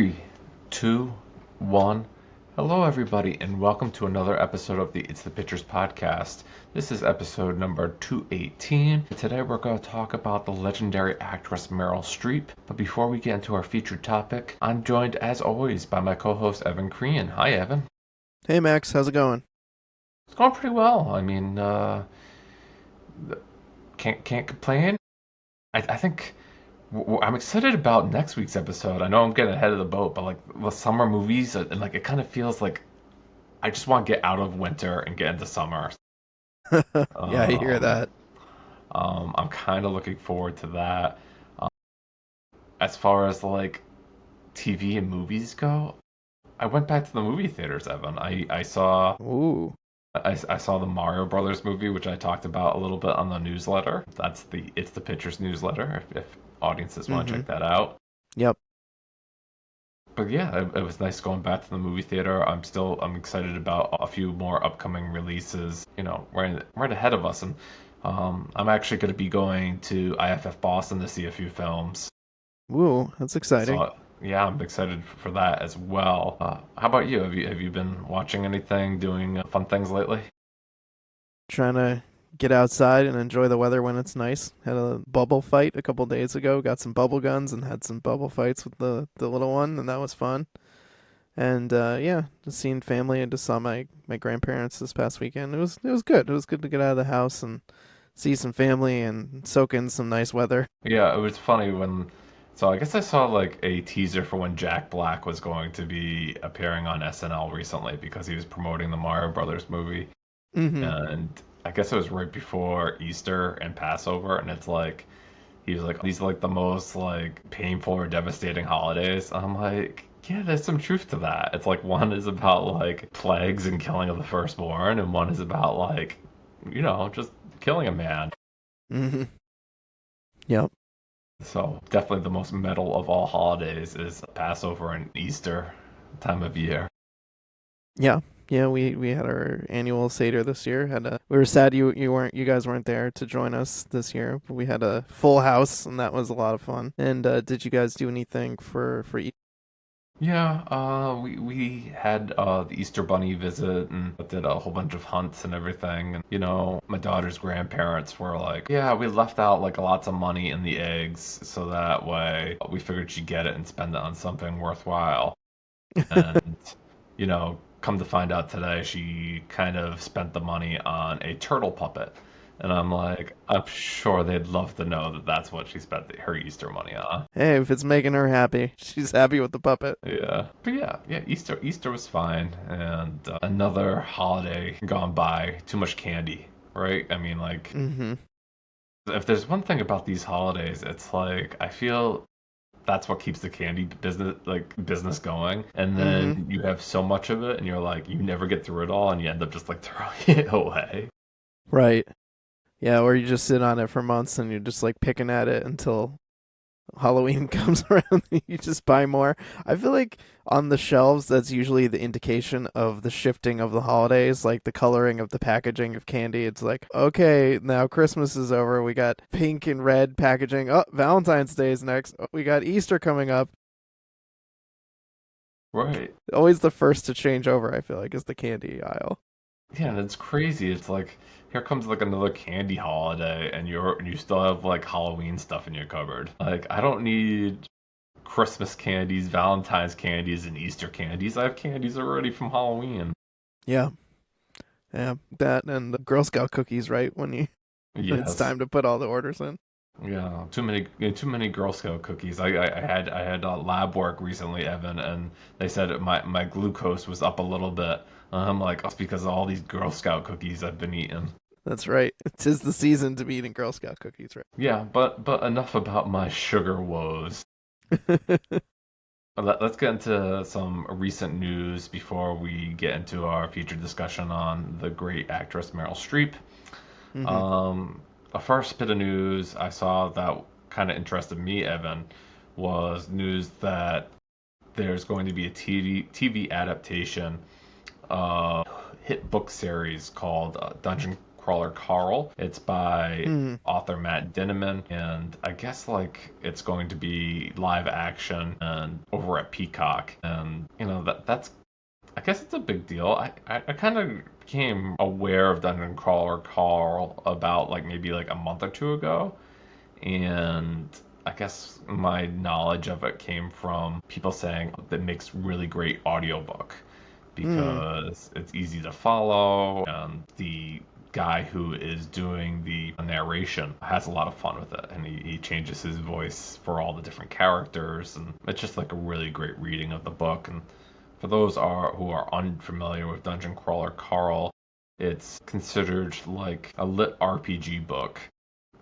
Three, two, one. Hello, everybody, and welcome to another episode of the It's the Pictures podcast. This is episode number 218. Today, we're going to talk about the legendary actress Meryl Streep. But before we get into our featured topic, I'm joined, as always, by my co-host Evan Crean. Hi, Evan. Hey Max, how's it going? It's going pretty well. I mean, can't complain. I think. I'm excited about next week's episode. I know I'm getting ahead of the boat, but like the summer movies, and like it kind of feels like I just want to get out of winter and get into summer. Yeah, I hear Um, that. I'm kind of looking forward to that. Um, as far as like TV and movies go, I went back to the movie theaters, Evan. Ooh. I saw the Mario Brothers movie, which I talked about a little bit on the newsletter. That's the It's the Pictures newsletter. If audiences want to Mm-hmm. check that out. Yep. But yeah, it was nice going back to the movie theater. I'm excited about a few more upcoming releases, right ahead of us. And I'm actually going to be going to IFF Boston to see a few films. Ooh, that's exciting. So yeah, I'm excited for that as well. How about you? Have you been watching anything, doing fun things lately? Trying to get outside and enjoy the weather when it's nice. Had a bubble fight a couple days ago. Got some bubble guns and had some bubble fights with the little one, and that was fun. And yeah, just seeing family and just saw my grandparents this past weekend. It was good. It was good to get out of the house and see some family and soak in some nice weather. Yeah, it was funny when. So I guess I saw like a teaser for when Jack Black was going to be appearing on SNL recently because he was promoting the Mario Brothers movie. Mm-hmm. And I guess it was right before Easter and Passover, and it's like he was like these are like the most like painful or devastating holidays. I'm like, yeah, there's some truth to that. It's like one is about like plagues and killing of the firstborn, and one is about like, just killing a man. Mm-hmm. Yep. So definitely the most metal of all holidays is Passover and Easter time of year. Yeah, yeah. We had our annual Seder this year. We were sad you guys weren't there to join us this year. But we had a full house and that was a lot of fun. And did you guys do anything for Yeah, we had the Easter Bunny visit and did a whole bunch of hunts and everything. And my daughter's grandparents were like, "Yeah, we left out like lots of money in the eggs, so that way we figured she'd get it and spend it on something worthwhile." And come to find out today, she kind of spent the money on a turtle puppet. And I'm like, I'm sure they'd love to know that that's what she spent her Easter money on. Hey, if it's making her happy, she's happy with the puppet. Yeah, but yeah. Easter was fine, and another holiday gone by. Too much candy, right? I mean, like, Mm-hmm. if there's one thing about these holidays, it's like I feel that's what keeps the candy business going. And Mm-hmm. then you have so much of it, and you're like, you never get through it all, and you end up just like throwing it away. Right. Yeah, or you just sit on it for months and you're just like picking at it until Halloween comes around and you just buy more. I feel like on the shelves that's usually the indication of the shifting of the holidays, like the coloring of the packaging of candy. It's like, okay, now Christmas is over. We got pink and red packaging. Oh, Valentine's Day is next. Oh, we got Easter coming up. Right. Always the first to change over, I feel like, is the candy aisle. Yeah, and it's crazy. It's like here comes like another candy holiday, and you still have like Halloween stuff in your cupboard. Like I don't need Christmas candies, Valentine's candies, and Easter candies. I have candies already from Halloween. Yeah. Yeah, that and the Girl Scout cookies, right? When it's Yes. time to put all the orders in. Yeah, too many Girl Scout cookies. I had lab work recently, Evan, and they said my glucose was up a little bit. And I'm like, oh, it's because of all these Girl Scout cookies I've been eating. That's right. Tis the season to be eating Girl Scout cookies, Yeah, but enough about my sugar woes. right? Let's get into some recent news before we get into our featured discussion on the great actress Meryl Streep. hmm Um, a first bit of news I saw that kind of interested me, Evan, was news that there's going to be a TV adaptation hit book series called Dungeon Crawler Carl. It's by Hmm. author Matt Dinniman, and I guess like it's going to be live action and over at Peacock, and that's I guess it's a big deal. I kind of became aware of Dungeon Crawler Carl about like maybe like a month or two ago, and I guess my knowledge of it came from people saying that it makes really great audiobook Hmm. because it's easy to follow and the guy who is doing the narration has a lot of fun with it, and he changes his voice for all the different characters, and it's just like a really great reading of the book. And for those who are unfamiliar with Dungeon Crawler Carl, it's considered like a lit RPG book,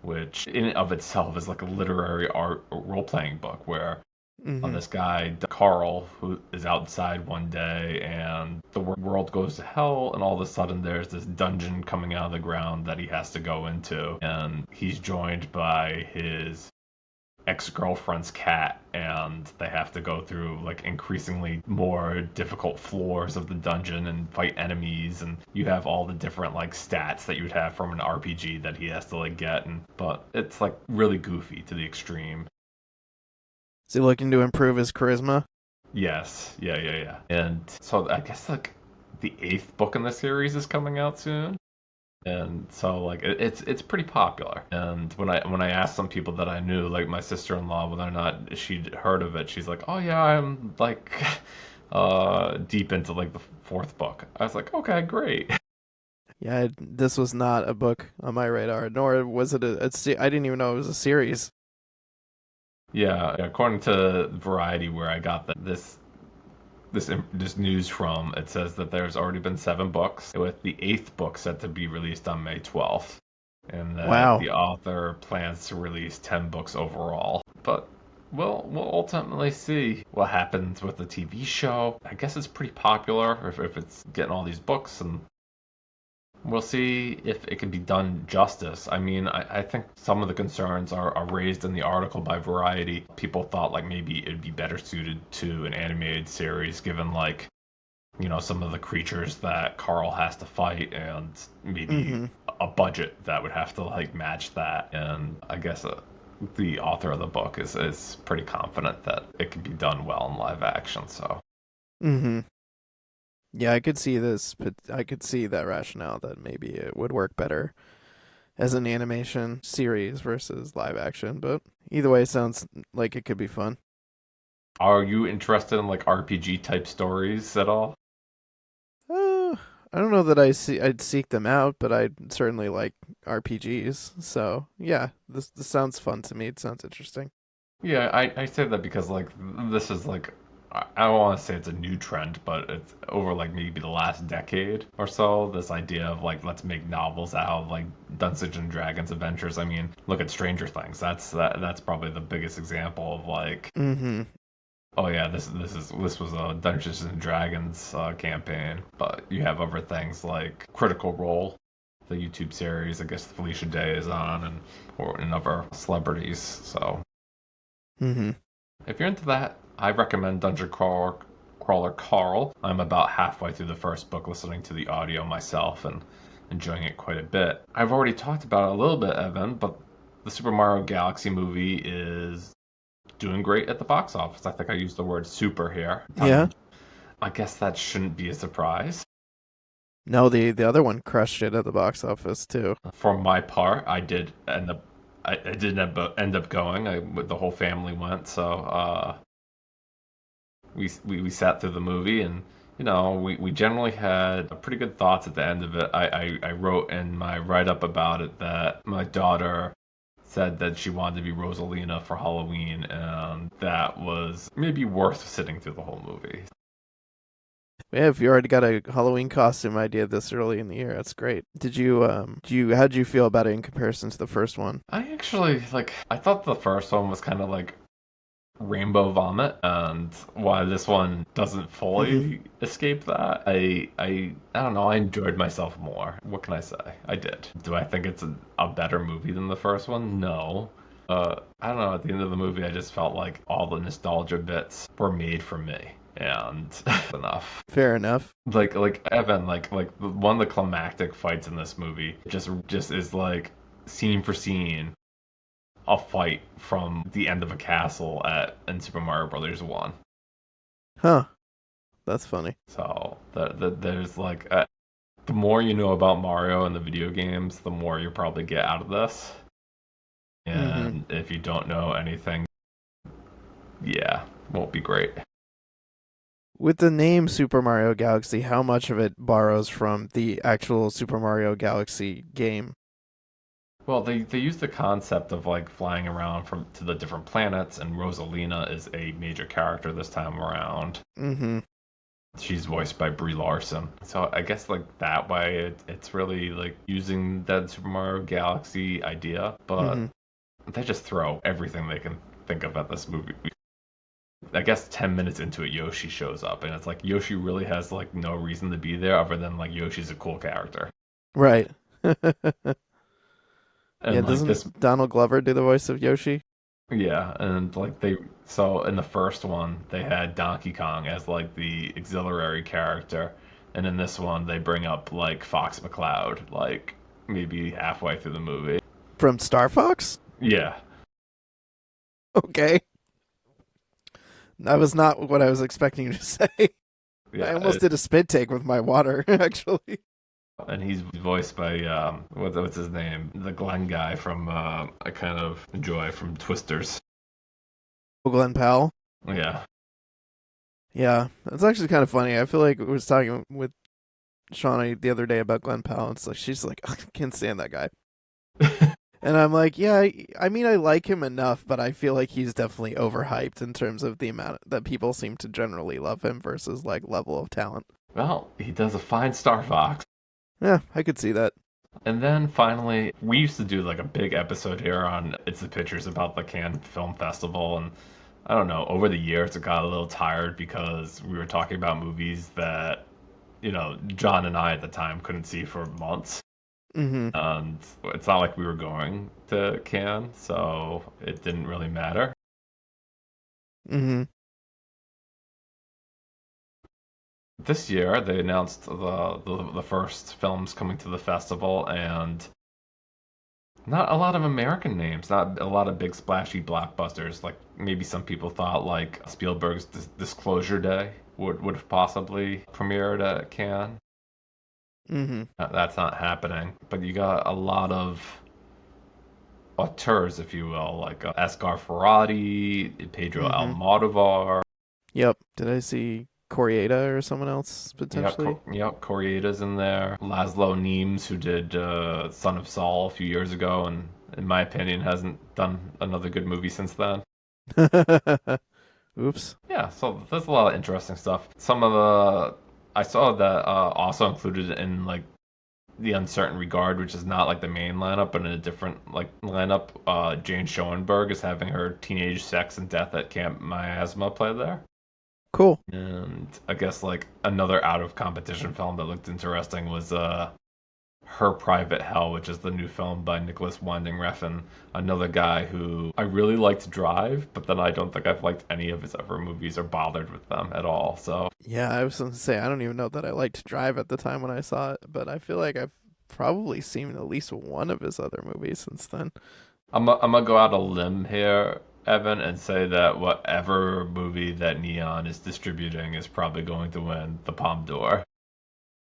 which in and of itself is like a literary art role-playing book where Hmm. this guy, Carl, who is outside one day and the world goes to hell, and all of a sudden there's this dungeon coming out of the ground that he has to go into, and he's joined by his ex-girlfriend's cat, and they have to go through like increasingly more difficult floors of the dungeon and fight enemies, and you have all the different like stats that you would have from an RPG that he has to like get, and but it's like really goofy to the extreme. Is he looking to improve his charisma? Yes, yeah. And so I guess like the eighth book in the series is coming out soon. And so like it's pretty popular. And when I asked some people that I knew, like my sister-in-law, whether or not she'd heard of it, she's like, "Oh yeah, I'm like deep into like the fourth book." I was like, "Okay, great." Yeah, this was not a book on my radar, nor was it I didn't even know it was a series. Yeah, according to Variety, where I got this news from, it says that there's already been 7 books, with the eighth book set to be released on May 12th, and that Wow. the author plans to release 10 books overall. But we'll ultimately see what happens with the TV show. I guess it's pretty popular if it's getting all these books, and we'll see if it can be done justice. I mean, I think some of the concerns are raised in the article by Variety. People thought like maybe it'd be better suited to an animated series, given like, some of the creatures that Carl has to fight, and maybe Hmm. a budget that would have to like match that. And I guess the author of the book is pretty confident that it can be done well in live action. So Hmm. Yeah, I could see this, but I could see that rationale that maybe it would work better as an animation series versus live action. But either way, it sounds like it could be fun. are you interested in like RPG type stories at all? Uh, I don't know that I'd seek them out, but I'd certainly like RPGs. So yeah, this sounds fun to me. It sounds interesting. Yeah, I say that because like this is like I don't want to say it's a new trend, but it's over like maybe the last decade or so. This idea of like let's make novels out of like Dungeons and Dragons adventures. I mean, look at Stranger Things. That's probably the biggest example of like, Mm-hmm. oh yeah, this was a Dungeons and Dragons campaign. But you have other things like Critical Role, the YouTube series. I guess Felicia Day is on, and other celebrities. So Mm-hmm. if you're into that, I recommend Crawler Carl. I'm about halfway through the first book, listening to the audio myself and enjoying it quite a bit. I've already talked about it a little bit, Evan, but the Super Mario Galaxy movie is doing great at the box office. I think I used the word super here. Yeah. I guess that shouldn't be a surprise. No, the other one crushed it at the box office too. For my part, I did end up going. The whole family went, so we sat through the movie, and we generally had pretty good thoughts at the end of it. I wrote in my write-up about it that my daughter said that she wanted to be Rosalina for Halloween, and that was maybe worth sitting through the whole movie. Yeah, if you already got a Halloween costume idea this early in the year, that's great. How did you feel about it in comparison to the first one? I actually I thought the first one was kind of like rainbow vomit, and why this one doesn't Hmm. fully escape that, I don't know, I enjoyed myself more. What can I say? I did. Do I think it's a better movie than the first one? No. I don't know, at the end of the movie I just felt like all the nostalgia bits were made for me. and enough. Fair enough. Like Evan, one of the climactic fights in this movie just is like scene for scene a fight from the end of a castle at in Super Mario Brothers 1. Huh. That's funny. So there's like the more you know about Mario and the video games, the more you probably get out of this. Mm-hmm. And if you don't know anything, yeah, won't be great. With the name Super Mario Galaxy, how much of it borrows from the actual Super Mario Galaxy game? Well, they use the concept of like flying around from to the different planets, and Rosalina is a major character this time around. Mm-hmm. She's voiced by Brie Larson. So I guess like that way it's really like using that Super Mario Galaxy idea, but Mm-hmm. they just throw everything they can think of at this movie. I guess 10 minutes into it, Yoshi shows up, and it's like Yoshi really has like no reason to be there other than like Yoshi's a cool character. Right. Yeah, And like this, doesn't Donald Glover do the voice of Yoshi? yeah, and like so in the first one, they had Donkey Kong as like the auxiliary character, and in this one, they bring up like Fox McCloud, like maybe halfway through the movie. From Star Fox? Yeah, Okay. That was not what I was expecting you to say. I yeah, almost did a spit take with my water, actually. and he's voiced by what's his name, the Glenn guy from I kind of enjoy from Twisters. Glenn Powell. Yeah. Yeah, that's actually kind of funny. I feel like I was talking with Shauna the other day about Glenn Powell. It's like she's like, I can't stand that guy, and I'm like, yeah, I mean, I like him enough, but I feel like he's definitely overhyped in terms of the amount that people seem to generally love him versus like level of talent. Well, he does a fine Star Fox. Yeah, I could see that. And then finally, we used to do like a big episode here on It's the Pictures about the Cannes Film Festival. And I don't know, over the years it got a little tired because we were talking about movies that, John and I at the time couldn't see for months. Mm-hmm. And it's not like we were going to Cannes, so it didn't really matter. Mm-hmm. This year, they announced the first films coming to the festival, and not a lot of American names, not a lot of big splashy blockbusters. Like maybe some people thought like Spielberg's Disclosure Day would have possibly premiered at Cannes. Mm-hmm. That's not happening. But you got a lot of auteurs, if you will, like Asghar Farhadi, Pedro Mm-hmm. Almodovar. Yep. Did I see Coriata or someone else potentially? Corieda's in there. Laszlo Nemes, who did Son of Saul a few years ago, and in my opinion, hasn't done another good movie since then. Oops. Yeah, so there's a lot of interesting stuff. Some of the I saw that also included in like the Uncertain Regard, which is not like the main lineup, but in a different like lineup. Jane Schoenberg is having her Teenage Sex and Death at Camp Miasma play there. Cool. And I guess like another out of competition film that looked interesting was Her Private Hell, which is the new film by Nicholas Winding Refn, another guy who I really like to drive, but then I don't think I've liked any of his other movies or bothered with them at all. So Yeah, I was going to say, I don't even know that I liked to drive at the time when I saw it, but I feel like I've probably seen at least one of his other movies since then. I'm gonna go out a limb here, Evan, and say that whatever movie that Neon is distributing is probably going to win the Palme d'Or.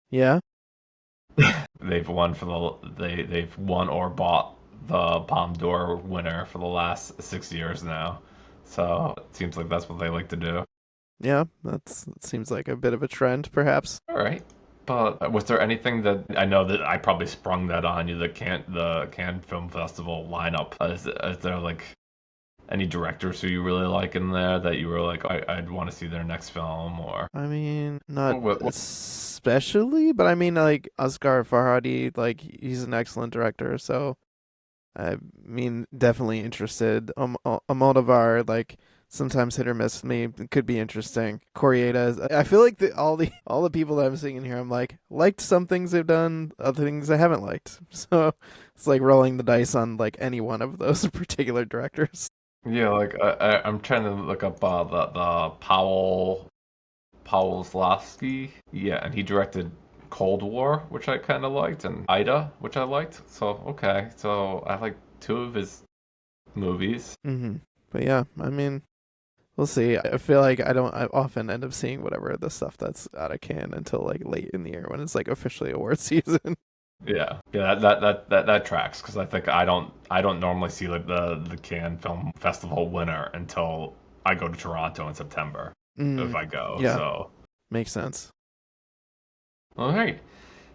Yeah? They've won or bought the Palme d'Or winner for the last 6 years now. So it seems like that's what they like to do. Yeah, that seems like a bit of a trend, perhaps. All right. But was there anything that I know that I probably sprung that on you, the Cannes Film Festival lineup? Is there like any directors who you really like in there that you were like, I'd want to see their next film or I mean, not what? especially, but I mean, like, Asghar Farhadi, like, he's an excellent director, so I mean, definitely interested. Almodovar, like, sometimes hit or miss me. It could be interesting. Coriata, I feel like all the people that I'm seeing in here, I'm like, liked some things they've done, other things I haven't liked. So it's like rolling the dice on like any one of those particular directors. Yeah, like I'm trying to look up the Powell Pawlowski. Yeah, and he directed Cold War, which I kind of liked, and Ida, which I liked. So, okay. So I like two of his movies. But yeah, I mean, we'll see. I feel like I often end up seeing whatever the stuff that's out of can until like late in the year when it's like officially award season. Yeah, yeah, that tracks because I think I don't normally see like the Cannes Film Festival winner until I go to Toronto in September if I go. Yeah, So, makes sense. all right.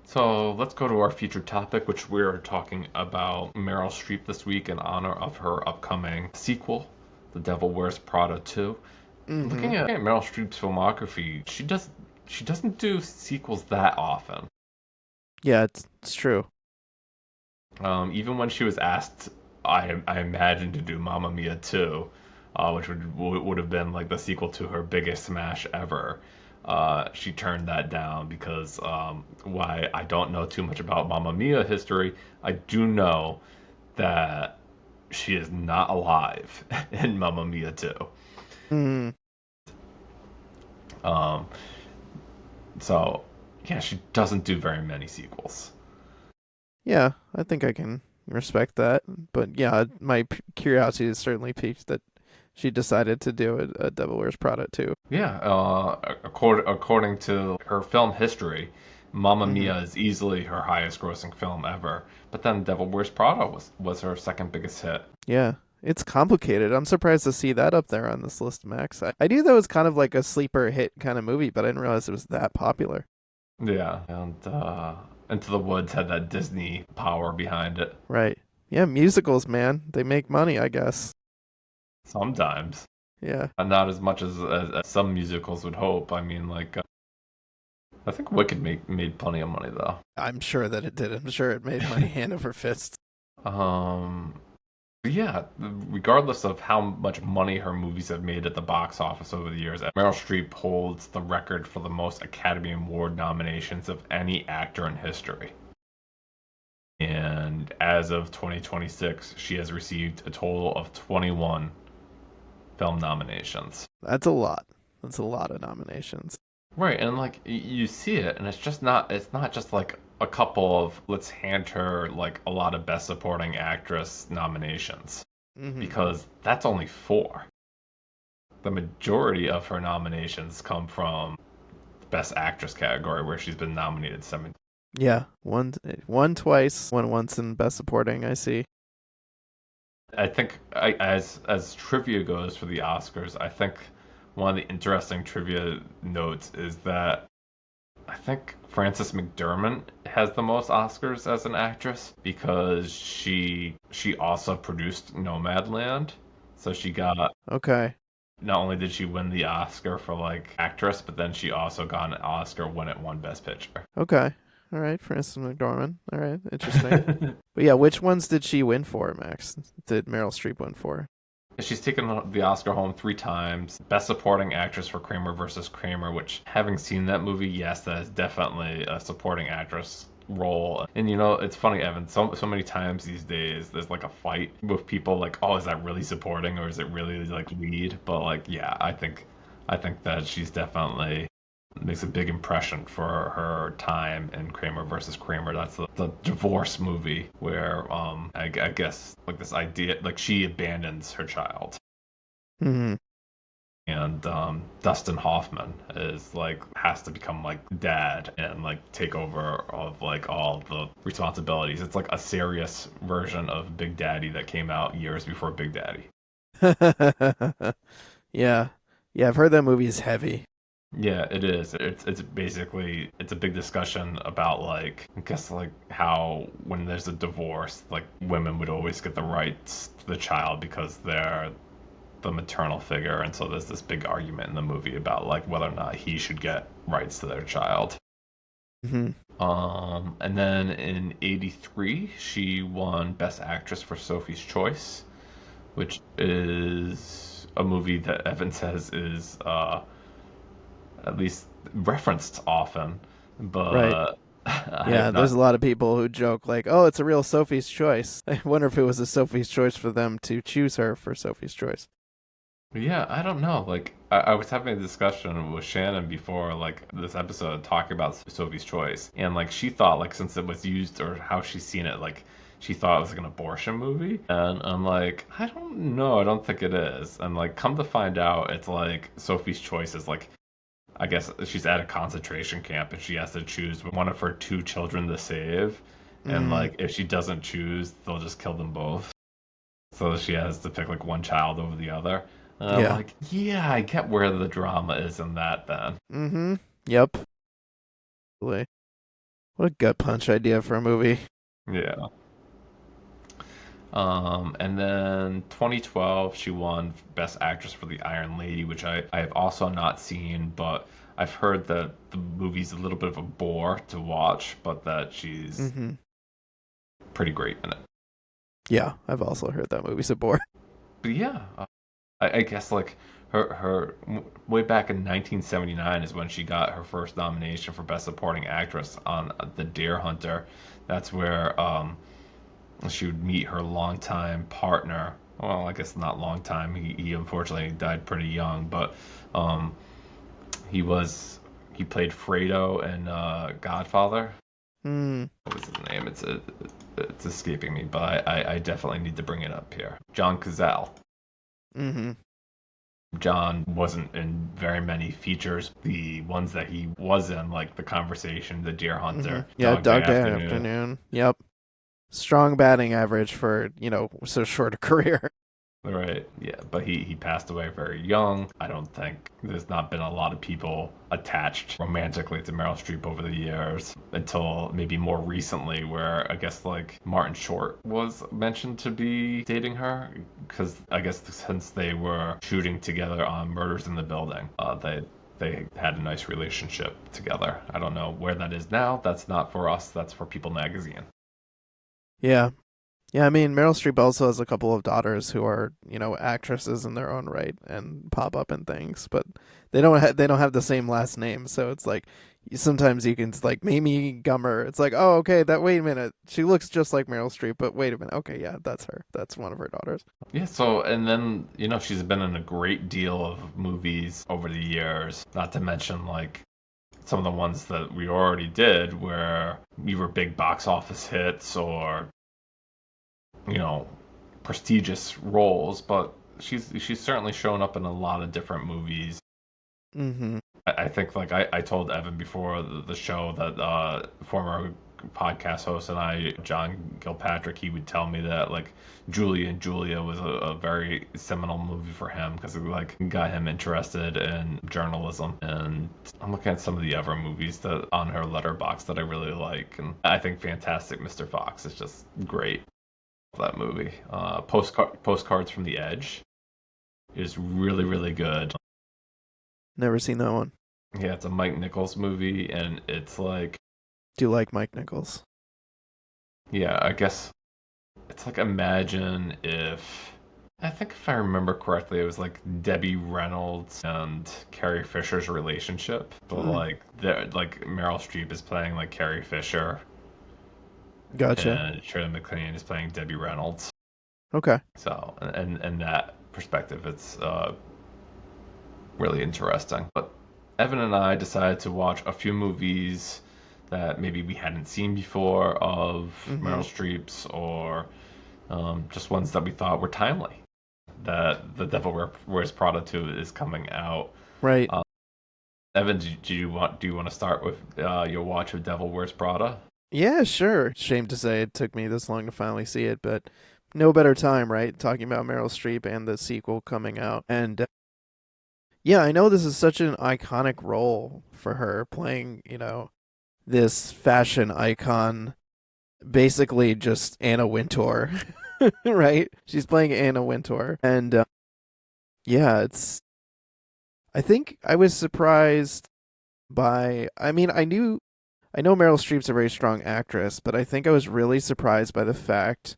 So let's go to our featured topic, which we're talking about Meryl Streep this week in honor of her upcoming sequel, The Devil Wears Prada 2. Looking at Meryl Streep's filmography, she doesn't do sequels that often. Yeah, it's true. Even when she was asked, I imagine, to do Mamma Mia 2, which would have been like the sequel to her biggest smash ever. She turned that down because why I don't know too much about Mamma Mia history. I do know that she is not alive in Mamma Mia 2. Mm. Um, so yeah, she doesn't do very many sequels. Yeah, I think I can respect that. But yeah, my curiosity is certainly piqued that she decided to do a Devil Wears Prada too. Yeah, according to her film history, Mamma Mia is easily her highest grossing film ever. But then Devil Wears Prada was her second biggest hit. Yeah, it's complicated. I'm surprised to see that up there on this list, Max. I knew that was kind of like a sleeper hit kind of movie, but I didn't realize it was that popular. Yeah, and Into the Woods had that Disney power behind it. Right. Yeah, musicals, man. They make money, I guess. Sometimes. Yeah. Not as much as some musicals would hope. I mean, like, I think Wicked made plenty of money, though. I'm sure that it did. I'm sure it made money hand over fist. Yeah, regardless of how much money her movies have made at the box office over the years, Meryl Streep holds the record for the most Academy Award nominations of any actor in history. And as of 2026, she has received a total of 21 film nominations. That's a lot. That's a lot of nominations. Right, and like you see it, and it's not just like a couple of let's hand her like a lot of Best Supporting Actress nominations because that's only 4. The majority of her nominations come from Best Actress category where she's been nominated 7. Yeah, one twice, one once in Best Supporting. I see. I think as trivia goes for the Oscars, I think one of the interesting trivia notes is that I think Frances McDormand has the most Oscars as an actress because she also produced Nomadland. So she got Okay. not only did she win the Oscar for like actress, but then she also got an Oscar when it won Best Picture. Okay. All right, Frances McDormand. All right, interesting. But yeah, which ones did she win for, Max? Did Meryl Streep win for? She's taken the Oscar home 3 times. Best Supporting Actress for Kramer versus Kramer, which, having seen that movie, yes, that is definitely a supporting actress role. And you know, it's funny, Evan, so many times these days there's like a fight with people like, oh, is that really supporting or is it really like lead? But like, yeah, I think that she's definitely makes a big impression for her time in Kramer versus Kramer. That's the divorce movie where I guess like this idea like she abandons her child. Mm-hmm. And Dustin Hoffman is like has to become like dad and like take over of like all the responsibilities. It's like a serious version of Big Daddy that came out years before Big Daddy. Yeah. Yeah, I've heard that movie is heavy. Yeah, it is. It's basically it's a big discussion about like I guess like how when there's a divorce, like women would always get the rights to the child because they're the maternal figure, and so there's this big argument in the movie about like whether or not he should get rights to their child. Mm-hmm. And then in '83, she won Best Actress for Sophie's Choice, which is a movie that Evan says is at least referenced often, but Right. Yeah, there's a lot of people who joke like, "Oh, it's a real Sophie's Choice." I wonder if it was a Sophie's Choice for them to choose her for Sophie's Choice. Yeah, I don't know. Like, I was having a discussion with Shannon before, like, this episode talking about Sophie's Choice. And, like, she thought, like, since it was used or how she's seen it, like, she thought it was like an abortion movie. And I'm like, I don't know. I don't think it is. And, like, come to find out, it's like Sophie's Choice is like, I guess she's at a concentration camp and she has to choose one of her two children to save. And, Mm, like, if she doesn't choose, they'll just kill them both. So she has to pick like one child over the other. And I'm yeah. like, yeah, I get where the drama is in that then. Mm-hmm. Yep. Boy, what a gut punch idea for a movie. Yeah. And then 2012, she won Best Actress for The Iron Lady, which I have also not seen, but I've heard that the movie's a little bit of a bore to watch, but that she's Mm-hmm. pretty great in it. Yeah, I've also heard that movie's a bore. But yeah, I guess like her way back in 1979 is when she got her first nomination for Best Supporting Actress on The Deer Hunter. That's where she would meet her longtime partner. Well, I guess not long time. He unfortunately died pretty young, but um, he was he played Fredo in Godfather. Hmm. What was his name? It's escaping me, but I definitely need to bring it up here. John Cazale. Mm-hmm. John wasn't in very many features. The ones that he was in, like The Conversation, The Deer Mm-hmm. Hunter, Yeah, Dog Day Dog Day Afternoon. Afternoon. Yep. Strong batting average for, so short a career. Right, yeah, but he passed away very young. I don't think there's not been a lot of people attached romantically to Meryl Streep over the years until maybe more recently, where I guess like Martin Short was mentioned to be dating her because I guess since they were shooting together on Murders in the Building, they had a nice relationship together. I don't know where that is now. That's not for us. That's for People Magazine. Yeah. Yeah, I mean, Meryl Streep also has a couple of daughters who are, actresses in their own right and pop up in things, but they don't have the same last name, so it's like sometimes you can like Mamie Gummer. It's like, oh, okay, that wait a minute, she looks just like Meryl Streep, but wait a minute, okay, yeah, that's her. That's one of her daughters. Yeah, so and then she's been in a great deal of movies over the years. Not to mention like some of the ones that we already did, where we were big box office hits or you know prestigious roles. But she's certainly shown up in a lot of different movies. Mm-hmm. I think like I told Evan before the show that former podcast host and I, John Gilpatrick, he would tell me that like Julie and Julia was a very seminal movie for him because it like got him interested in journalism. And I'm looking at some of the other movies that on her letterbox that I really like, and I think Fantastic Mr. Fox is just great. That movie, Postcards from the Edge, is really really good. Never seen that one. Yeah, it's a Mike Nichols movie, and it's like, Do you like Mike Nichols? yeah, I guess it's like imagine if, I think if I remember correctly, it was like Debbie Reynolds and Carrie Fisher's relationship, but Mm, like Meryl Streep is playing like Carrie Fisher, gotcha. and Shirley MacLaine is playing Debbie Reynolds. Okay. So, and that perspective, it's really interesting. But Evan and I decided to watch a few movies that maybe we hadn't seen before of Meryl Mm-hmm. Streep's, or just ones that we thought were timely. That The Devil Wears Prada 2 is coming out. Right. Um, Evan, do you want to start with your watch of Devil Wears Prada? Yeah, sure. Shame to say it took me this long to finally see it, but no better time, right? Talking about Meryl Streep and the sequel coming out. And yeah, I know this is such an iconic role for her playing, this fashion icon, basically just Anna Wintour, right? She's playing Anna Wintour. And yeah, I think I was surprised I mean, I know Meryl Streep's a very strong actress, but I think I was really surprised by the fact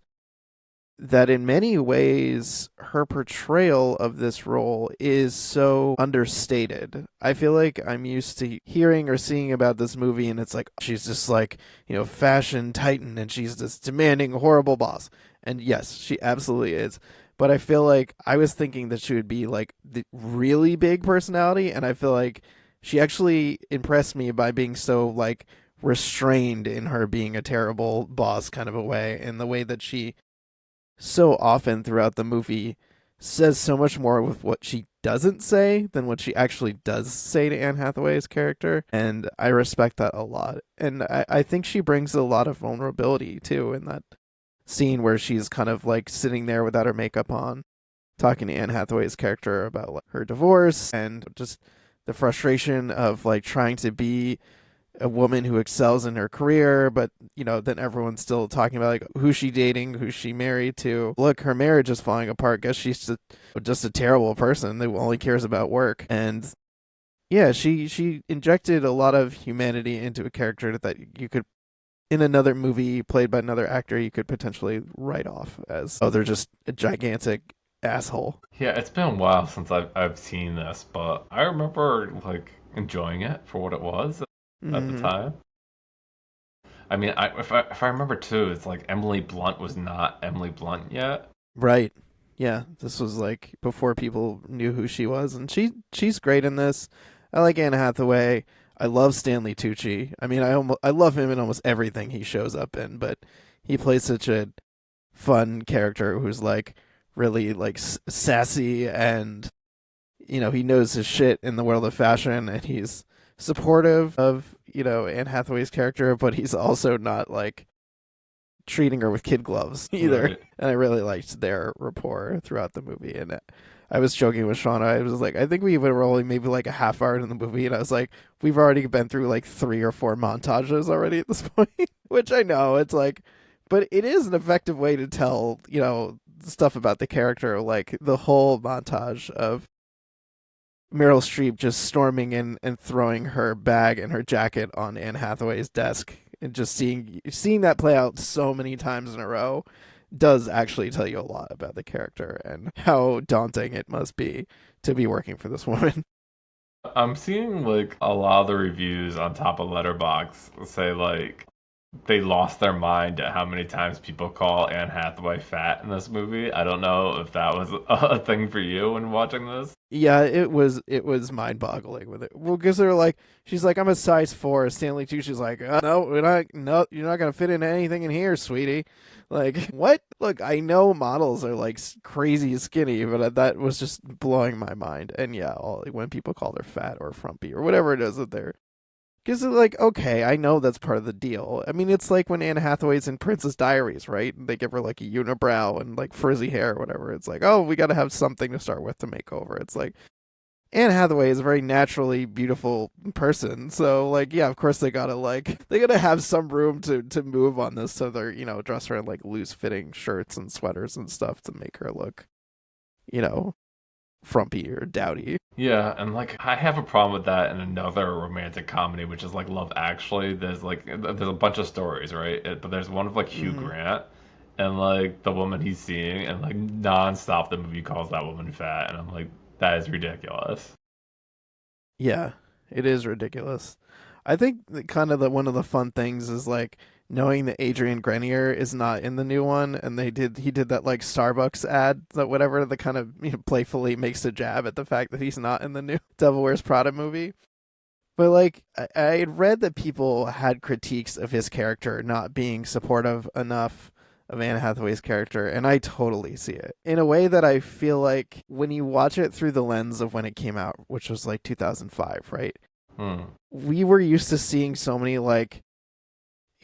that in many ways her portrayal of this role is so understated. I feel like I'm used to hearing or seeing about this movie and it's like she's just like, fashion titan and she's this demanding horrible boss. And yes, she absolutely is. but I feel like I was thinking that she would be like the really big personality, and I feel like she actually impressed me by being so like restrained in her being a terrible boss kind of a way, in the way that she so often throughout the movie says so much more with what she doesn't say than what she actually does say to Anne Hathaway's character. And I respect that a lot. And I think she brings a lot of vulnerability too in that scene where she's kind of like sitting there without her makeup on, talking to Anne Hathaway's character about like her divorce and just the frustration of like trying to be a woman who excels in her career, but then everyone's still talking about like who's she dating, who's she married to. Look, her marriage is falling apart. Guess she's just a terrible person that only cares about work. And yeah, she injected a lot of humanity into a character that you could, in another movie played by another actor, you could potentially write off as, oh, they're just a gigantic asshole. Yeah, it's been a while since I've seen this, but I remember like enjoying it for what it was at the Mm-hmm. time. I mean, if I remember too, it's like Emily Blunt was not Emily Blunt yet. Right. Yeah, this was like before people knew who she was, and she's great in this. I like Anne Hathaway. I love Stanley Tucci. I mean, I love him in almost everything he shows up in, but he plays such a fun character who's like really like sassy, and he knows his shit in the world of fashion, and he's supportive of Anne Hathaway's character, but he's also not like treating her with kid gloves either. Right. And I really liked their rapport throughout the movie. And I was joking with Shauna. I was like, I think we were only maybe like a half hour in the movie, and I was like, we've already been through like 3 or 4 montages already at this point. Which I know it's like, but it is an effective way to tell stuff about the character. Like the whole montage of Meryl Streep just storming in and throwing her bag and her jacket on Anne Hathaway's desk, and just seeing that play out so many times in a row does actually tell you a lot about the character and how daunting it must be to be working for this woman. I'm seeing like a lot of the reviews on top of Letterbox say like they lost their mind at how many times people call Anne Hathaway fat in this movie. I don't know if that was a thing for you when watching this. Yeah, it was mind boggling with it. Well, because they're like, she's like, I'm a size 4. Stanley Tucci's like, no, no, you're not gonna fit into anything in here, sweetie. Like, what? Look, I know models are like crazy skinny, but that was just blowing my mind. And yeah, when people call her fat or frumpy or whatever it is that they're, because it's like, okay, I know that's part of the deal. I mean, it's like when Anne Hathaway's in Princess Diaries, right? And they give her like a unibrow and like frizzy hair or whatever. It's like, oh, we got to have something to start with to make over. It's like Anne Hathaway is a very naturally beautiful person, so like, yeah, of course they gotta have some room to move on this. So they're dress her in like loose fitting shirts and sweaters and stuff to make her look you know frumpy or dowdy. Yeah, and like I have a problem with that in another romantic comedy, which is like Love Actually. There's a bunch of stories, right? But there's one of like Hugh Hmm. Grant and like the woman he's seeing, and like nonstop the movie calls that woman fat, and I'm like, that is ridiculous. Yeah, it is ridiculous. I think kind of one of the fun things is like knowing that Adrian Grenier is not in the new one, and he did that like Starbucks ad that whatever that kind of playfully makes a jab at the fact that he's not in the new Devil Wears Prada movie. But like I had read that people had critiques of his character not being supportive enough of Anne Hathaway's character, and I totally see it. In a way that I feel like when you watch it through the lens of when it came out, which was like 2005, right? Hmm. We were used to seeing so many like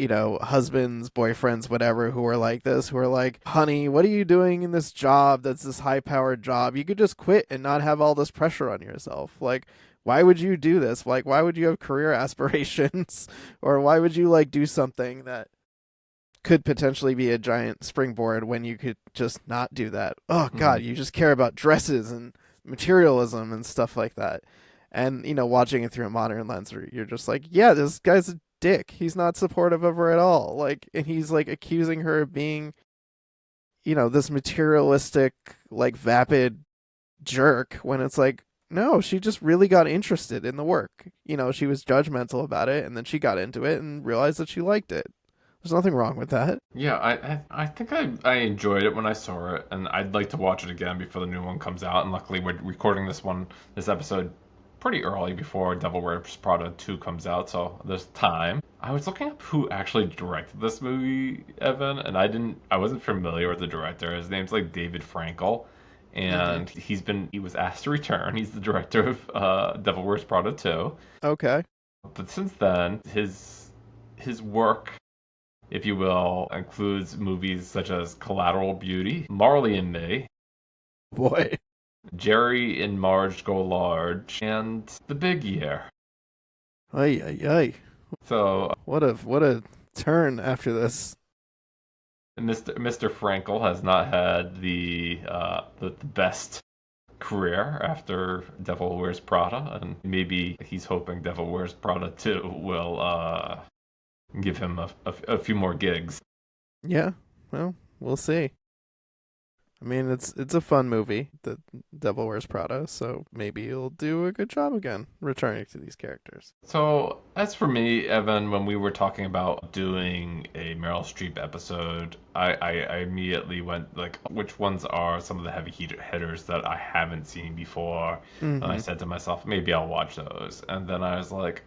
husbands, boyfriends, whatever, who were like this, who are like, honey, what are you doing in this job that's this high powered job? You could just quit and not have all this pressure on yourself. Like, why would you do this? Like, why would you have career aspirations? Or why would you like do something that could potentially be a giant springboard when you could just not do that? Oh, Hmm. God, you just care about dresses and materialism and stuff like that. And, watching it through a modern lens, you're just like, yeah, this guy's a dick. He's not supportive of her at all. Like, and he's like accusing her of being, this materialistic, like vapid jerk when it's like, no, she just really got interested in the work. She was judgmental about it, and then she got into it and realized that she liked it. There's nothing wrong with that. Yeah, I think I enjoyed it when I saw it, and I'd like to watch it again before the new one comes out. And luckily, we're recording this episode, pretty early before Devil Wears Prada 2 comes out, so there's time. I was looking up who actually directed this movie, Evan, and I wasn't familiar with the director. His name's like David Frankel, Hmm. and he was asked to return. He's the director of Devil Wears Prada 2, Okay. but since then, his work, if you will, includes movies such as Collateral Beauty, Marley and Me, Boy. Jerry and Marge Go Large, and The Big Year. Ay ay ay. So What a turn after this. Mr. Frankel has not had the best career after Devil Wears Prada, and maybe he's hoping Devil Wears Prada 2 will give him a few more gigs. Yeah. Well, we'll see. I mean, it's a fun movie, The Devil Wears Prada, so maybe he'll do a good job again returning to these characters. So, as for me, Evan, when we were talking about doing a Meryl Streep episode, I immediately went like, which ones are some of the hitters that I haven't seen before? And I Mm-hmm. said to myself, maybe I'll watch those. And then I was like,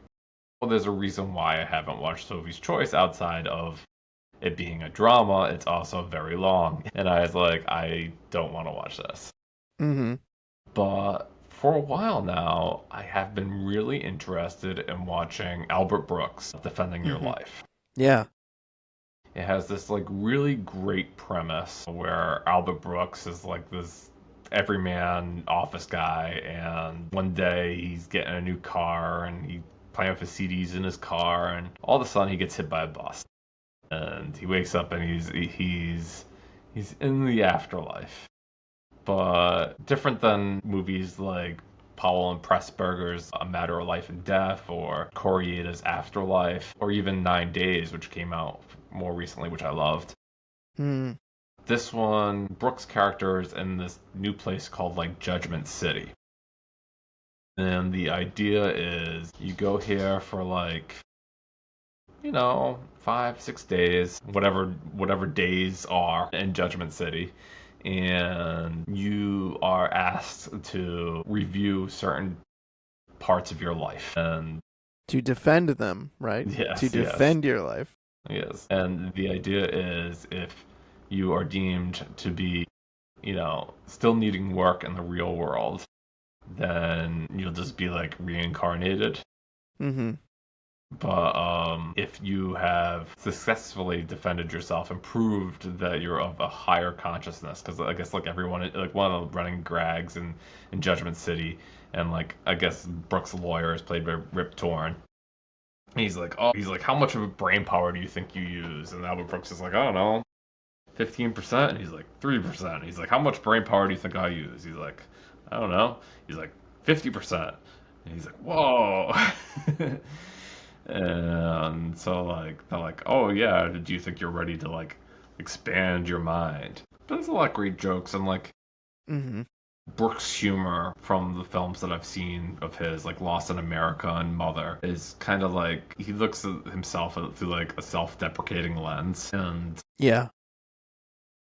well, there's a reason why I haven't watched Sophie's Choice outside of it being a drama. It's also very long. And I was like, I don't want to watch this. Mm-hmm. But for a while now, I have been really interested in watching Albert Brooks Defending Your Mm-hmm. Life. Yeah. It has this like really great premise where Albert Brooks is like this everyman office guy, and one day he's getting a new car and he playing with his CDs in his car, and all of a sudden he gets hit by a bus, and he wakes up and he's in the afterlife. But different than movies like Powell and Pressburger's A Matter of Life and Death, or Koreeda's Afterlife, or even 9 Days, which came out more recently, which I loved. Mm. This one, Brooks' character is in this new place called like Judgment City. And the idea is you go here for like, 5, 6 days, whatever days are in Judgment City, and you are asked to review certain parts of your life. And To defend them, right? To yes, yes, defend your life. yes. And the idea is if you are deemed to be, still needing work in the real world, then you'll just be like reincarnated. Mm-hmm. But if you have successfully defended yourself and proved that you're of a higher consciousness, because I guess like everyone, like one of the running gags in Judgment City, and like I guess Brooks' lawyer is played by Rip Torn. He's like, how much of a brain power do you think you use? And Albert Brooks is like, I don't know, 15%. And he's like, 3%. He's like, how much brain power do you think I use? He's like, I don't know. He's like, 50%. And he's like, whoa. And so like they're like, oh yeah, do you think you're ready to like expand your mind? But there's a lot of great jokes, and like Mm-hmm. Brooks' humor from the films that I've seen of his, like Lost in America and Mother, is kind of like he looks at himself through like a self-deprecating lens, and Yeah.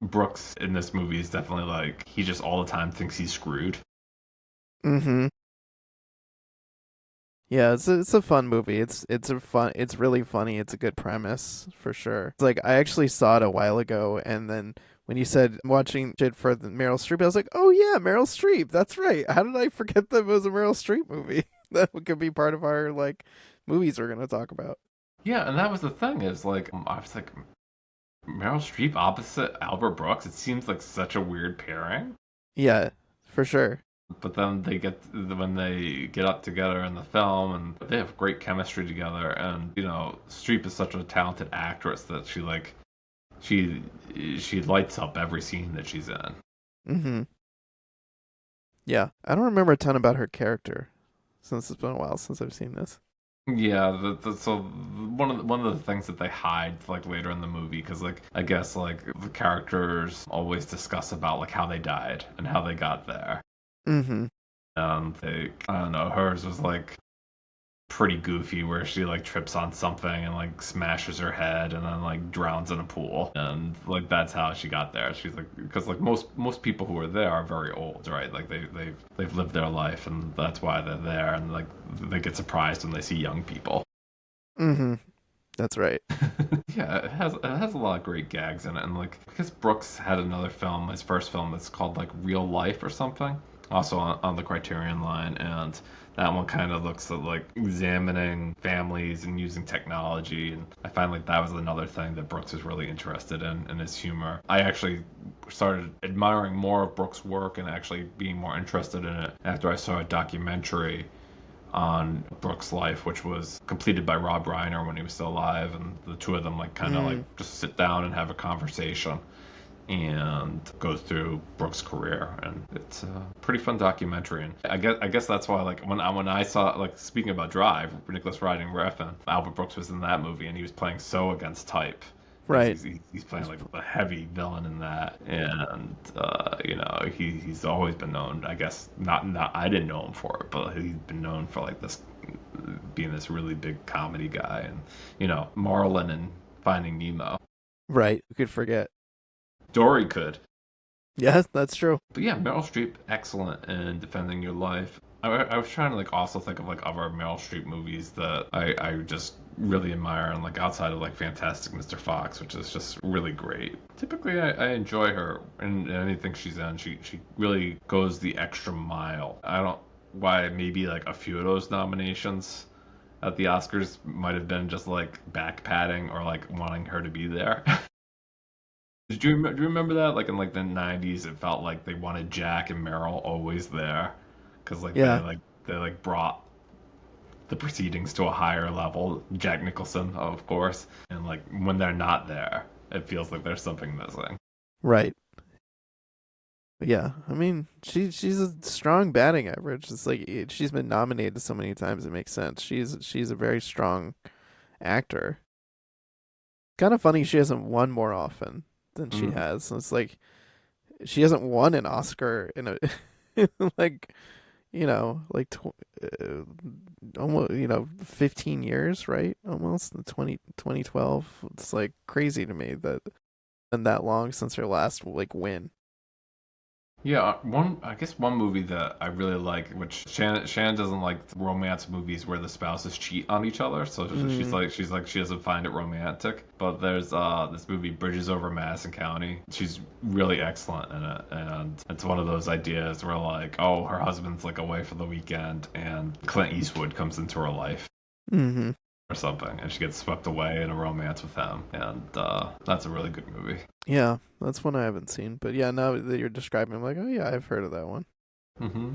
Brooks in this movie is definitely like he just all the time thinks he's screwed. Mm-hmm. Yeah, it's a fun movie. It's really funny. It's a good premise for sure. It's like I actually saw it a while ago, and then when you said watching it for the Meryl Streep, I was like, oh yeah, Meryl Streep. That's right. How did I forget that it was a Meryl Streep movie? That could be part of our like movies we're gonna talk about. Yeah, and that was the thing is like I was like Meryl Streep opposite Albert Brooks. It seems like such a weird pairing. Yeah, for sure. But then when they get up together in the film, and they have great chemistry together. And Streep is such a talented actress that she she lights up every scene that she's in. Mm-hmm. Yeah, I don't remember a ton about her character since it's been a while since I've seen this. Yeah, so one of the things that they hide like later in the movie, because like I guess like the characters always discuss about like how they died and how they got there. Mm-hmm. I don't know, hers was like pretty goofy where she like trips on something and like smashes her head and then like drowns in a pool, and like that's how she got there. She's like, because like most people who are there are very old, right? Like they've lived their life, and that's why they're there, and like they get surprised when they see young people. Mm-hmm. That's right. Yeah, it has a lot of great gags in it, and like because Brooks had another film, his first film, that's called like Real Life or something, also on the Criterion line, and that one kind of looks at like examining families and using technology, and I find like that was another thing that Brooks is really interested in his humor. I actually started admiring more of Brooks' work and actually being more interested in it after I saw a documentary on Brooks' life, which was completed by Rob Reiner when he was still alive, and the two of them like kind of like Mm. just sit down and have a conversation and go through Brooks' career, and it's a pretty fun documentary. And I guess that's why like when I saw, like, speaking about Drive, Nicholas Riding Refn, Albert Brooks was in that movie and he was playing so against type. He's, Right. he's, he's playing like a heavy villain in that, and he's always been known. I guess not I didn't know him for it, but he's been known for like this being this really big comedy guy, and Marlin and Finding Nemo. Right. Who could forget? Dory could. Yes, that's true. But yeah, Meryl Streep, excellent in Defending Your Life. I was trying to like also think of like other Meryl Streep movies that I just really admire, and like outside of like Fantastic Mr. Fox, which is just really great. Typically, I enjoy her in anything she's in. She really goes the extra mile. I don't why maybe like a few of those nominations at the Oscars might have been just like back padding or like wanting her to be there. Do you remember that? Like in like the '90s, it felt like they wanted Jack and Meryl always there, because like they Yeah. like they like brought the proceedings to a higher level. Jack Nicholson, of course, and like when they're not there, it feels like there's something missing. Right. Yeah. I mean, she's a strong batting average. It's like she's been nominated so many times. It makes sense. She's a very strong actor. Kind of funny she hasn't won more often than she Mm. has. It's like she hasn't won an Oscar in a like like almost 15 years, right? Almost the 2012. It's like crazy to me that been that long since her last like win. Yeah, I guess one movie that I really like, which Shannon doesn't like romance movies where the spouses cheat on each other, so she's Mm, like she doesn't find it romantic. But there's this movie Bridges Over Madison County. She's really excellent in it, and it's one of those ideas where like, oh, her husband's like away for the weekend, and Clint Eastwood comes into her life mm-hmm. or something, and she gets swept away in a romance with him, and that's a really good movie. Yeah, that's one I haven't seen. But yeah, now that you're describing, I'm like, oh yeah, I've heard of that one. Hmm.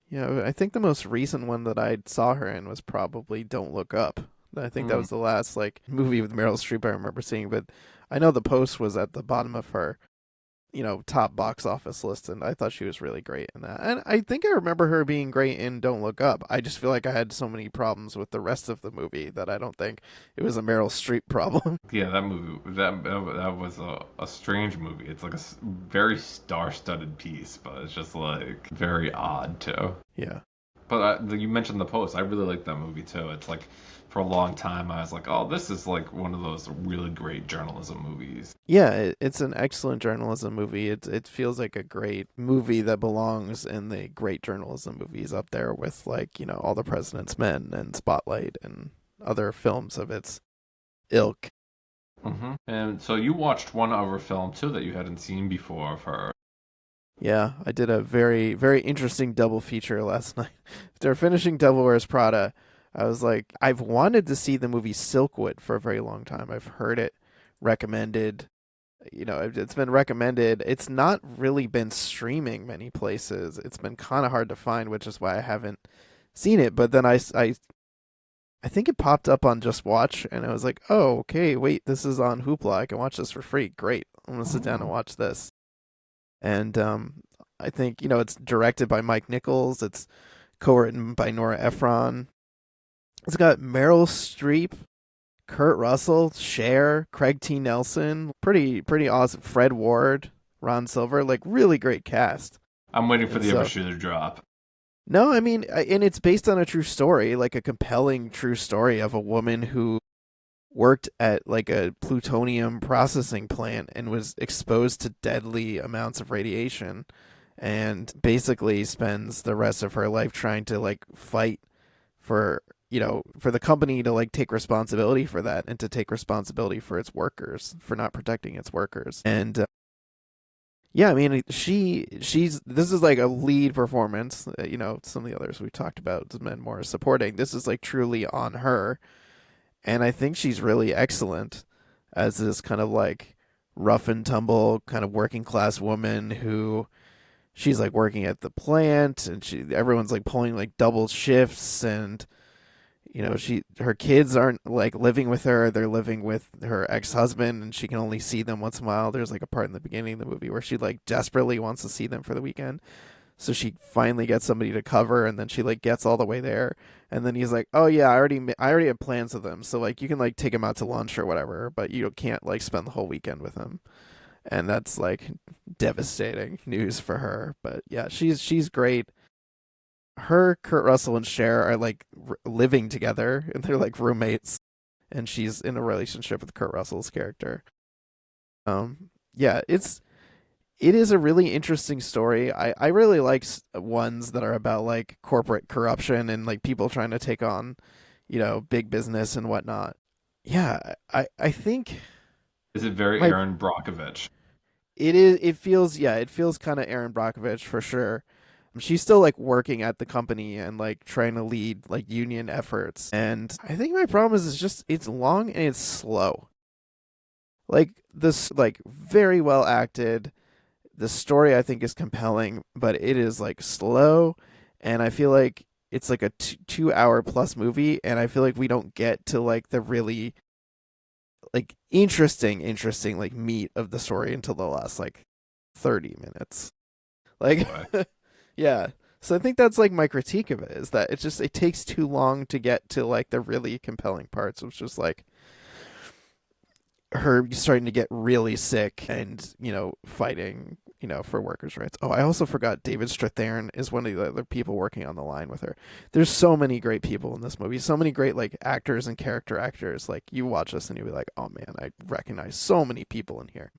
Yeah, I think the most recent one that I saw her in was probably Don't Look Up. I think that Mm. was the last like movie with Meryl Streep I remember seeing. But I know The Post was at the bottom of her top box office list, and I thought she was really great in that. And I think I remember her being great in Don't Look Up. I just feel like I had so many problems with the rest of the movie that I don't think it was a Meryl Streep problem. Yeah, that movie that was a strange movie. It's like a very star-studded piece, but it's just like very odd too. Yeah. But you mentioned The Post. I really like that movie too. It's like for a long time I was like, oh, this is like one of those really great journalism movies. Yeah, it's an excellent journalism movie. It feels like a great movie that belongs in the great journalism movies up there with like, All the President's Men and Spotlight and other films of its ilk. And so you watched one other film too that you hadn't seen before of her. Yeah, I did a very, very interesting double feature last night. After finishing Devil Wears Prada, I was like, I've wanted to see the movie Silkwood for a very long time. I've heard it recommended. It's been recommended. It's not really been streaming many places. It's been kind of hard to find, which is why I haven't seen it. But then I think it popped up on Just Watch, and I was like, oh, okay, wait, this is on Hoopla. I can watch this for free. Great. I'm going to sit down and watch this. And I think it's directed by Mike Nichols. It's co-written by Nora Ephron. It's got Meryl Streep, Kurt Russell, Cher, Craig T. Nelson. Pretty awesome. Fred Ward, Ron Silver. Like really great cast. I'm waiting for And the other so shoe to drop. No, I mean, and it's based on a true story, like a compelling true story of a woman who worked at like a plutonium processing plant and was exposed to deadly amounts of radiation and basically spends the rest of her life trying to like fight for, for the company to like take responsibility for that and to take responsibility for its workers for not protecting its workers. And yeah, I mean, she's this is like a lead performance. Some of the others we talked about has been more supporting. This is like truly on her, and I think she's really excellent as this kind of like rough and tumble kind of working class woman who she's like working at the plant, and everyone's like pulling like double shifts, and her kids aren't like living with her, they're living with her ex-husband, and she can only see them once in a while. There's like a part in the beginning of the movie where she like desperately wants to see them for the weekend, so she finally gets somebody to cover, and then she like gets all the way there, and then he's like, oh yeah, I already have plans with them, so like you can like take him out to lunch or whatever, but you can't like spend the whole weekend with him. And that's like devastating news for her. But yeah, she's great. Her, Kurt Russell, and Cher are like living together, and they're like roommates, and she's in a relationship with Kurt Russell's character. Yeah, it is a really interesting story. I really like ones that are about like corporate corruption and like people trying to take on, big business and whatnot. Yeah, I think Is it very my Aaron Brockovich? it is it feels kind of Aaron Brockovich for sure. She's still like working at the company and like trying to lead like union efforts. And I think my problem is it's just it's long and it's slow. Like this like very well acted. The story I think is compelling, but it is like slow, and I feel like it's like a 2 hour plus movie, and I feel like we don't get to like the really like interesting like meat of the story until the last like 30 minutes. Like Boy. yeah. So I think that's like my critique of it is that it takes too long to get to like the really compelling parts, which is like her starting to get really sick and, fighting, for workers' rights. Oh, I also forgot David Strathairn is one of the other people working on the line with her. There's so many great people in this movie, so many great like actors and character actors. Like you watch this and you'll be like, oh man, I recognize so many people in here.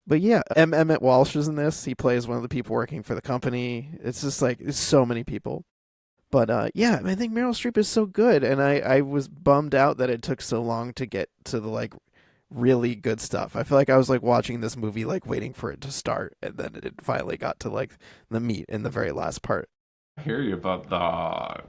But yeah, Emmett Walsh is in this. He plays one of the people working for the company. It's just like it's so many people. But yeah, I think Meryl Streep is so good, and I was bummed out that it took so long to get to the like really good stuff. I feel like I was like watching this movie like waiting for it to start, and then it finally got to like the meat in the very last part. I hear you, but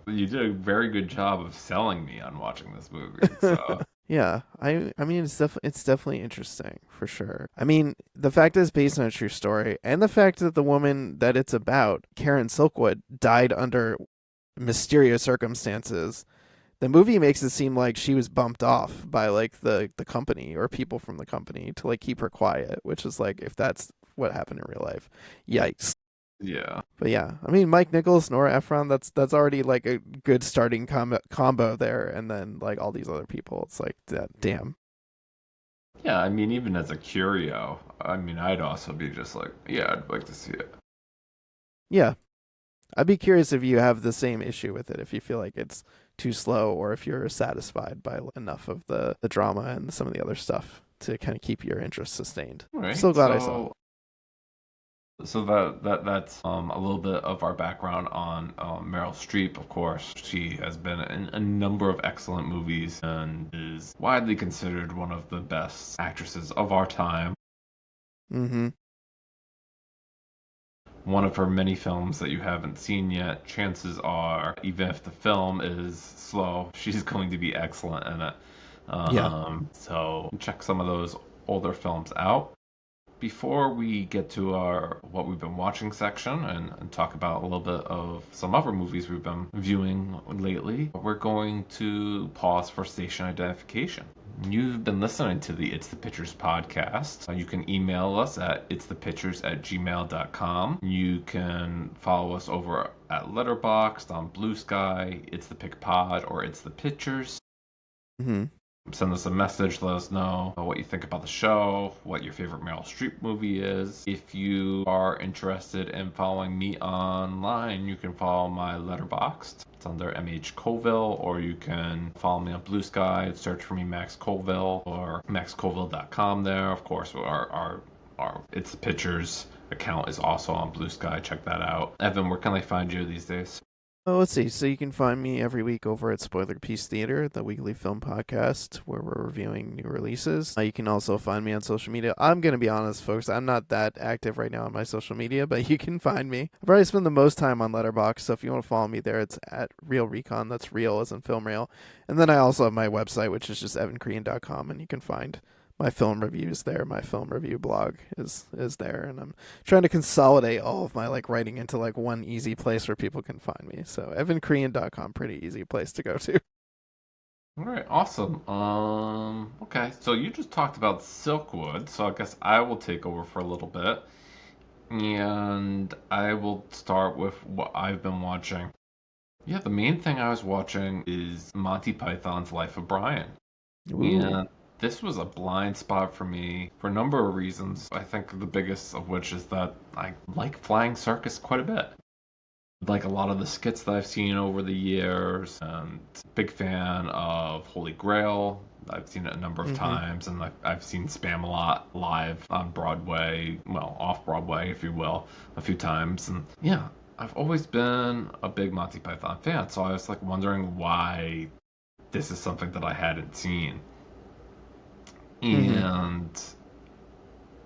you did a very good job of selling me on watching this movie. So Yeah, I mean it's definitely interesting for sure. I mean, the fact that it's based on a true story, and the fact that the woman that it's about, Karen Silkwood, died under mysterious circumstances. The movie makes it seem like she was bumped off by like the company or people from the company to like keep her quiet, which is like if that's what happened in real life, yikes. yeah. But yeah, I mean Mike Nichols, Nora Ephron, that's already like a good starting combo there, and then like all these other people, it's like that damn. Yeah, I mean, even as a curio, I mean, I'd also be just like, yeah, I'd like to see it. Yeah, I'd be curious if you have the same issue with it, if you feel like it's too slow, or if you're satisfied by enough of the drama and some of the other stuff to kind of keep your interest sustained. All I'm right. so glad I saw it. So that's a little bit of our background on Meryl Streep. Of course, she has been in a number of excellent movies and is widely considered one of the best actresses of our time. Mm-hmm. One of her many films that you haven't seen yet, chances are, even if the film is slow, she's going to be excellent in it. Yeah. So check some of those older films out. Before we get to our what we've been watching section and talk about a little bit of some other movies we've been viewing lately, we're going to pause for station identification. You've been listening to the It's the Pictures podcast. You can email us at it'sthepictures@gmail.com. You can follow us over at Letterboxd, on Blue Sky, It's the Pick Pod, or It's the Pictures. Mm-hmm. Send us a message, let us know what you think about the show, what your favorite Meryl Streep movie is. If you are interested in following me online, you can follow my Letterboxd. It's under MH Covill, or you can follow me on Blue Sky, search for me Max Covill, or maxcovill.com there. Of course, our It's the Pictures account is also on Blue Sky. Check that out. Evan, where can I find you these days? Oh, let's see. So you can find me every week over at Spoiler Piece Theater, the weekly film podcast where we're reviewing new releases. You can also find me on social media. I'm going to be honest, folks. I'm not that active right now on my social media, but you can find me. I probably spend the most time on Letterboxd, so if you want to follow me there, it's at Real Recon. That's real as in film real. And then I also have my website, which is just evancrean.com, and you can find my film reviews there. My film review blog is there, and I'm trying to consolidate all of my like writing into like one easy place where people can find me. So evancrean.com, pretty easy place to go to. All right, awesome. Okay, so you just talked about Silkwood, so I guess I will take over for a little bit, and I will start with what I've been watching. Yeah, the main thing I was watching is Monty Python's Life of Brian. Ooh. And this was a blind spot for me for a number of reasons. I think the biggest of which is that I like Flying Circus quite a bit. Like a lot of the skits that I've seen over the years, and big fan of Holy Grail. I've seen it a number of times, and I've seen Spam-A-Lot live on Broadway, well, off Broadway, if you will, a few times. And yeah, I've always been a big Monty Python fan, so I was like wondering why this is something that I hadn't seen. And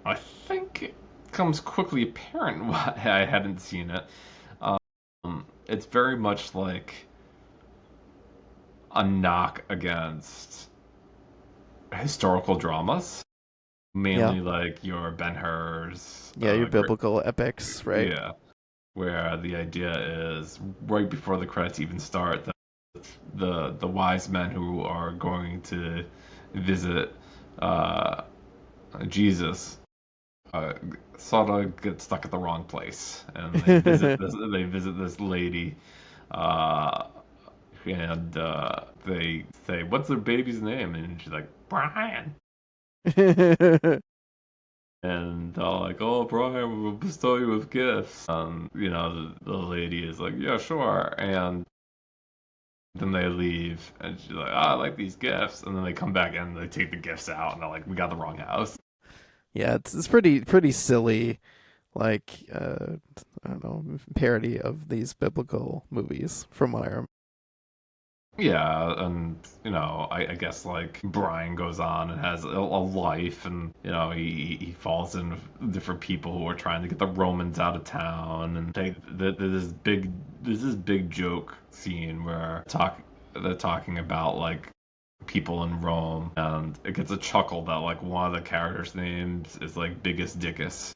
I think it becomes quickly apparent why I hadn't seen it. It's very much like a knock against historical dramas, Yeah. mainly like your Ben-Hur's. Yeah, your biblical epics, right? Yeah, where the idea is right before the credits even start that the wise men who are going to visit Jesus sort of get stuck at the wrong place, and they visit this lady, and they say, "What's their baby's name?" And she's like, "Brian." And they're like, "Oh, Brian, we'll bestow you with gifts." The lady is like, "Yeah, sure." And then they leave, and she's like, "Oh, I like these gifts." And then they come back and they take the gifts out, and they're like, "We got the wrong house." Yeah, it's pretty silly, like I don't know, parody of these biblical movies from what I remember. Yeah, and I guess like Brian goes on and has a life, and he falls in with different people who are trying to get the Romans out of town, and there's this big joke scene where they're talking about like people in Rome, and it gets a chuckle that like one of the characters' names is like Biggest Dickus.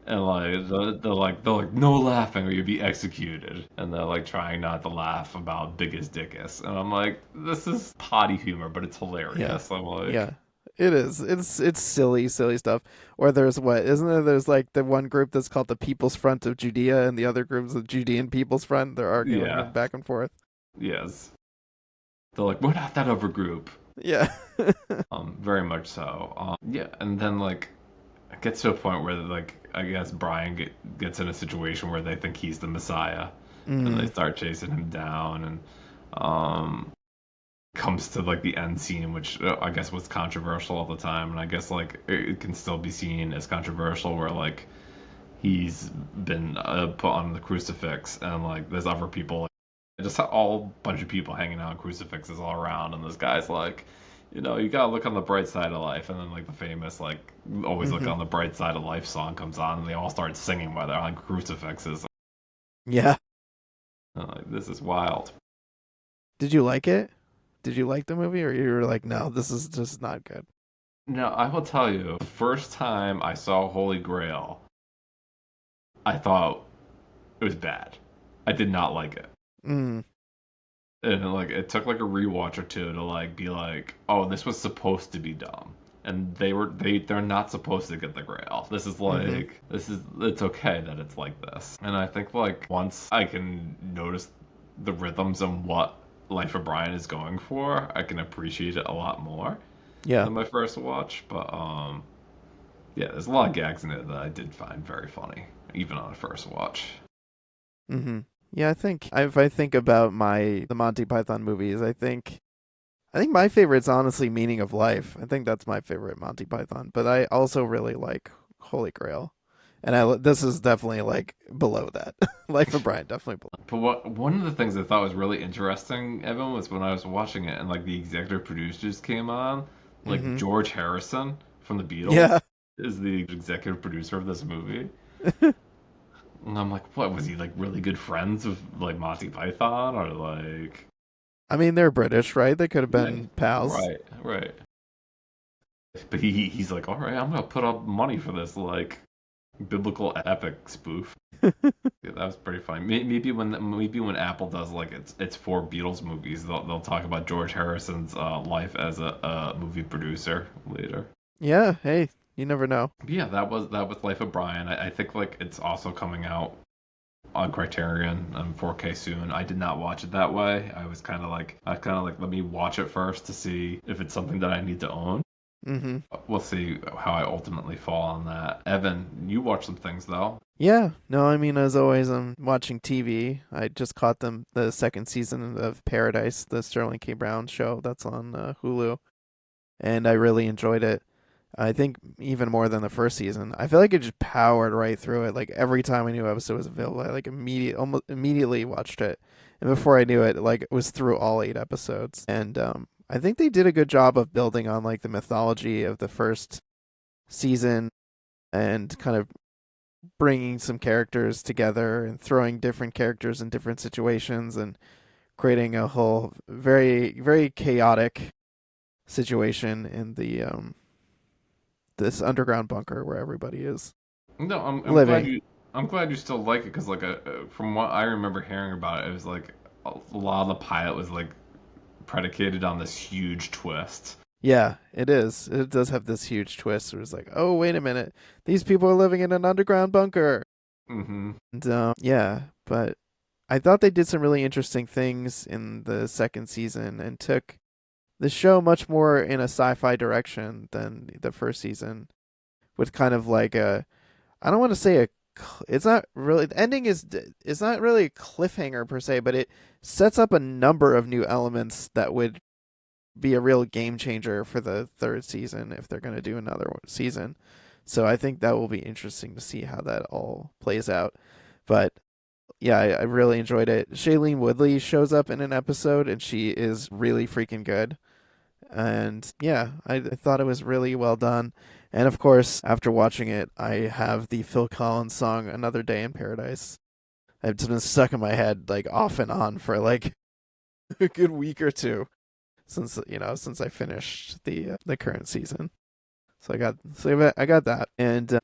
And like they're like no laughing or you'll be executed, and they're like trying not to laugh about Biggest Dickus, and I'm like, this is potty humor, but it's hilarious. Yeah, I'm like, yeah, it is. It's silly stuff. Or there's what isn't there? There's like the one group that's called the People's Front of Judea, and the other group's the Judean People's Front. They're arguing yeah, back and forth. yes, they're like, we're not that other group. Yeah. Very much so. Yeah, and then like it gets to a point where like I guess Brian gets in a situation where they think he's the Messiah, and they start chasing him down, and comes to like the end scene, which I guess was controversial at the time, and I guess like it can still be seen as controversial, where like he's been put on the crucifix, and like there's other people, like, just all bunch of people hanging out on crucifixes all around, and this guy's like, you gotta look on the bright side of life, and then like the famous like always look on the bright side of life song comes on, and they all start singing while they're on crucifixes. Yeah. Like, this is wild. Did you like it? Did you like the movie, or you were like, no, this is just not good? No, I will tell you, the first time I saw Holy Grail, I thought it was bad. I did not like it. And like it took like a rewatch or two to like be like, oh, this was supposed to be dumb, and they're not supposed to get the Grail. This is like it's okay that it's like this. And I think like once I can notice the rhythms and what Life of Brian is going for, I can appreciate it a lot more Yeah. than my first watch. But yeah, there's a lot of gags in it that I did find very funny, even on a first watch. Mm-hmm. Yeah, I think if I think about the Monty Python movies, I think my favorite's honestly Meaning of Life. I think that's my favorite Monty Python, but I also really like Holy Grail. And this is definitely like below that. Life of Brian definitely below. But one of the things I thought was really interesting, Evan, was when I was watching it and like the executive producers came on, like Mm-hmm. George Harrison from the Beatles Yeah. is the executive producer of this movie. And I'm like, what was he like really good friends with like Monty Python or like I mean, they're British, right? They could have yeah, been pals. right, right. But he's like, all right, I'm gonna put up money for this like biblical epic spoof. Yeah, that was pretty funny. Maybe when Apple does like it's four Beatles movies, they'll talk about George Harrison's life as a movie producer later. Yeah, hey, you never know. But yeah, that was Life of Brian. I think like it's also coming out on Criterion 4K soon. I did not watch it that way. I kind of like let me watch it first to see if it's something that I need to own. Mm-hmm. We'll see how I ultimately fall on that. Evan, you watch some things though. Yeah, no, I mean, as always, I'm watching TV. I just caught the second season of Paradise, the Sterling K. Brown show that's on Hulu, and I really enjoyed it. I think even more than the first season. I feel like it just powered right through it. Like every time a new episode was available, I like almost immediately watched it. And before I knew it, like it was through all 8 episodes. And I think they did a good job of building on like the mythology of the first season and kind of bringing some characters together and throwing different characters in different situations and creating a whole very very chaotic situation in the this underground bunker where everybody is No, I'm glad living. you still like it because like from what I remember hearing about it, it was like a lot of the pilot was like predicated on this huge twist. Yeah, it is. It does have this huge twist where it's like, oh, wait a minute. These people are living in an underground bunker. Mm-hmm. And yeah, but I thought they did some really interesting things in the second season and took the show much more in a sci-fi direction than the first season with kind of like I don't want to say it's not really the ending is it's not really a cliffhanger per se, but it sets up a number of new elements that would be a real game changer for the third season if they're going to do another season. So I think that will be interesting to see how that all plays out. But yeah, I really enjoyed it. Shailene Woodley shows up in an episode and she is really freaking good. And yeah, I thought it was really well done. And of course, after watching it, I have the Phil Collins song "Another Day in Paradise." It's been stuck in my head like off and on for like a good week or two since I finished the current season. So I got that, and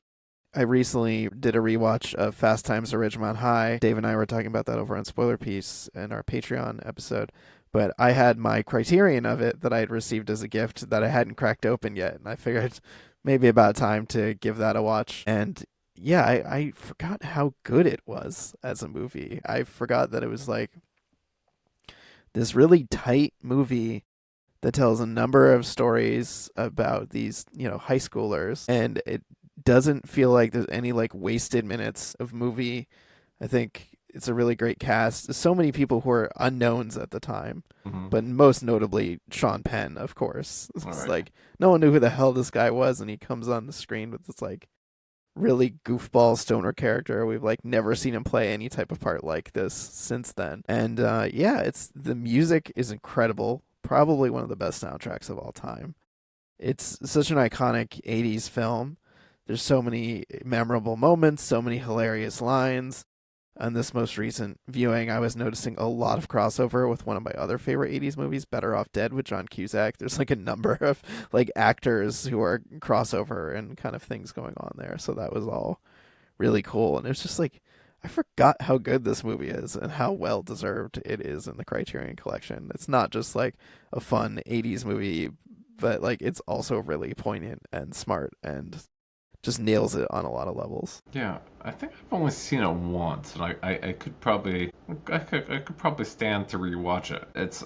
I recently did a rewatch of Fast Times at Ridgemont High. Dave and I were talking about that over on Spoiler Piece in our Patreon episode. But I had my Criterion of it that I had received as a gift that I hadn't cracked open yet, and I figured maybe about time to give that a watch. And yeah, I forgot how good it was as a movie. I forgot that it was like this really tight movie that tells a number of stories about these, high schoolers, and it doesn't feel like there's any like wasted minutes of movie. I think it's a really great cast. So many people who are unknowns at the time, Mm-hmm. but most notably Sean Penn, of course. All It's right. like no one knew who the hell this guy was, and he comes on the screen with this like really goofball stoner character. We've like never seen him play any type of part like this since then. And yeah, it's the music is incredible. Probably one of the best soundtracks of all time. It's such an iconic 80s film. There's so many memorable moments, so many hilarious lines. On this most recent viewing, I was noticing a lot of crossover with one of my other favorite 80s movies, Better Off Dead with John Cusack. There's like a number of like actors who are crossover and kind of things going on there. So that was all really cool. And it's just like I forgot how good this movie is and how well deserved it is in the Criterion collection. It's not just like a fun 80s movie, but like it's also really poignant and smart and just nails it on a lot of levels. Yeah, I think I've only seen it once, and I could probably I could probably stand to rewatch it. It's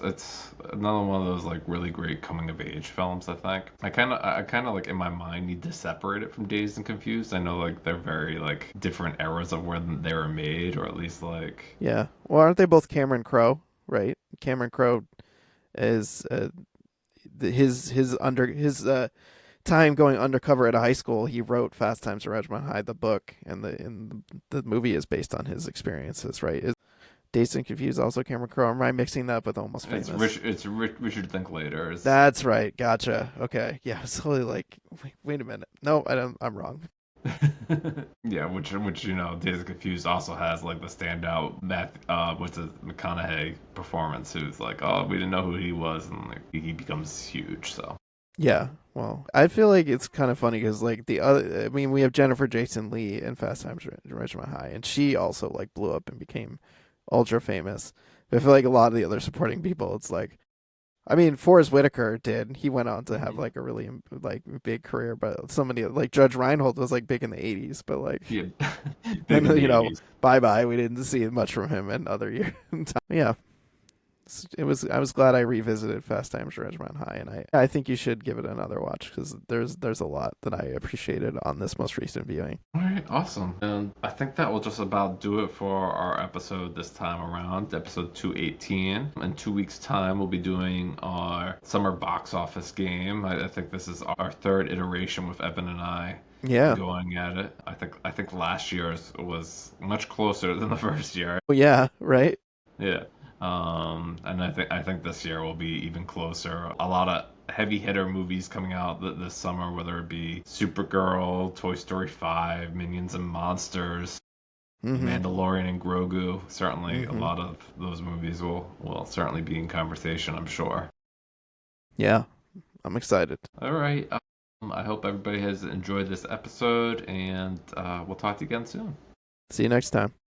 another one of those like really great coming of age films. I think I kind of like in my mind need to separate it from Dazed and Confused. I know like they're very like different eras of when they were made, or at least like Yeah. Well, aren't they both Cameron Crowe? Right. Cameron Crowe is his time going undercover at a high school. He wrote Fast Times at Ridgemont High, the book, and the movie is based on his experiences. Right. Is Dazed and Confused also Cameron Crowe? Or am I mixing that with Almost Famous? Richard Linklater. That's right. Gotcha. Okay. Yeah. It's totally like, wait a minute. No, I don't. I'm wrong. Yeah, which you know, Days of Confused also has like the standout what's it, McConaughey performance, who's like, oh, we didn't know who he was, and like he becomes huge. So Yeah. Well, I feel like it's kind of funny because like the other, I mean, we have Jennifer Jason Leigh in Fast Times at Ridgemont High, and she also like blew up and became ultra famous. But I feel like a lot of the other supporting people, it's like, I mean, Forrest Whitaker did. He went on to have like a really like big career, but somebody like Judge Reinhold was like big in the '80s, but like, yeah, big and in the you know, 80s. bye bye. We didn't see much from him in other years. Yeah, it was. I was glad I revisited Fast Times at Ridgemont High, and I think you should give it another watch because there's a lot that I appreciated on this most recent viewing. All right, awesome. And I think that will just about do it for our episode this time around, episode 218. In 2 weeks' time, we'll be doing our summer box office game. I think this is our third iteration with Evan and I Yeah. going at it. I think last year's was much closer than the first year. Well, yeah. Right. Yeah. And I think this year will be even closer. A lot of heavy hitter movies coming out this summer, whether it be Supergirl, Toy Story 5, Minions and Monsters, The Mm-hmm. Mandalorian and Grogu. Certainly, a Mm-hmm. lot of those movies will certainly be in conversation, I'm sure. Yeah. I'm excited. All right. I hope everybody has enjoyed this episode, and we'll talk to you again soon. See you next time.